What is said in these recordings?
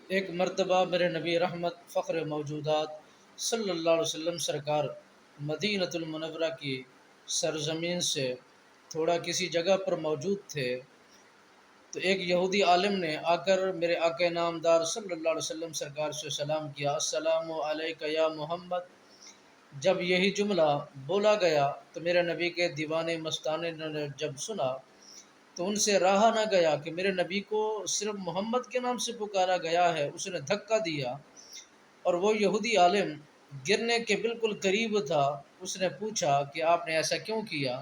ایک مرتبہ میرے نبی رحمت فخر موجودات صلی اللہ علیہ وسلم سرکار مدینۃ المنورہ کی سرزمین سے تھوڑا کسی جگہ پر موجود تھے، تو ایک یہودی عالم نے آ کر میرے آقا نامدار صلی اللہ علیہ وسلم سرکار سے سلام کیا، السلام علیکہ یا محمد۔ جب یہی جملہ بولا گیا تو میرے نبی کے دیوانے مستانے نے جب سنا تو ان سے رہا نہ گیا کہ میرے نبی کو صرف محمد کے نام سے پکارا گیا ہے۔ اس نے دھکا دیا اور وہ یہودی عالم گرنے کے بالکل قریب تھا۔ اس نے پوچھا کہ آپ نے ایسا کیوں کیا؟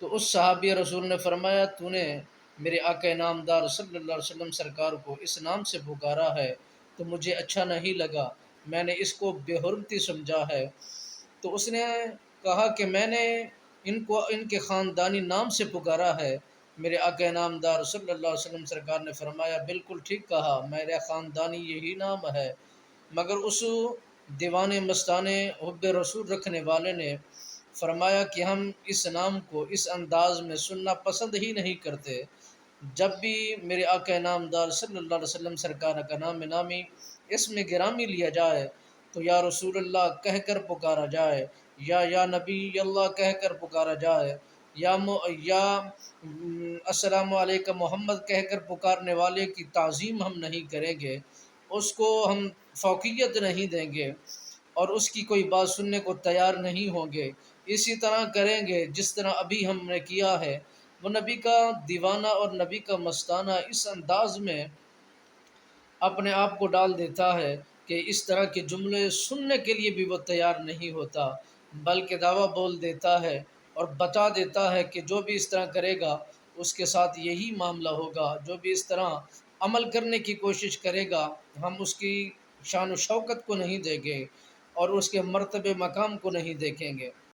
تو اس صحابی رسول نے فرمایا، تو نے میرے آقا نامدار صلی اللہ علیہ وسلم سرکار کو اس نام سے پکارا ہے تو مجھے اچھا نہیں لگا، میں نے اس کو بے حرمتی سمجھا ہے۔ تو اس نے کہا کہ میں نے ان کو ان کے خاندانی نام سے پکارا ہے۔ میرے آقا نامدار صلی اللہ علیہ وسلم سرکار نے فرمایا، بالکل ٹھیک کہا، میرا خاندانی یہی نام ہے۔ مگر اس دیوانے مستانے حب رسول رکھنے والے نے فرمایا کہ ہم اس نام کو اس انداز میں سننا پسند ہی نہیں کرتے۔ جب بھی میرے آقا نامدار صلی اللہ علیہ وسلم سرکار کا نام نامی اسم گرامی لیا جائے تو یا رسول اللہ کہہ کر پکارا جائے، یا نبی اللہ کہہ کر پکارا جائے، یا السلام علیکم محمد کہہ کر پکارنے والے کی تعظیم ہم نہیں کریں گے، اس کو ہم فوقیت نہیں دیں گے اور اس کی کوئی بات سننے کو تیار نہیں ہوں گے۔ اسی طرح کریں گے جس طرح ابھی ہم نے کیا ہے۔ وہ نبی کا دیوانہ اور نبی کا مستانہ اس انداز میں اپنے آپ کو ڈال دیتا ہے کہ اس طرح کے جملے سننے کے لیے بھی وہ تیار نہیں ہوتا، بلکہ دعویٰ بول دیتا ہے اور بتا دیتا ہے کہ جو بھی اس طرح کرے گا اس کے ساتھ یہی معاملہ ہوگا، جو بھی اس طرح عمل کرنے کی کوشش کرے گا ہم اس کی شان و شوکت کو نہیں دیں گے اور اس کے مرتبے مقام کو نہیں دیکھیں گے۔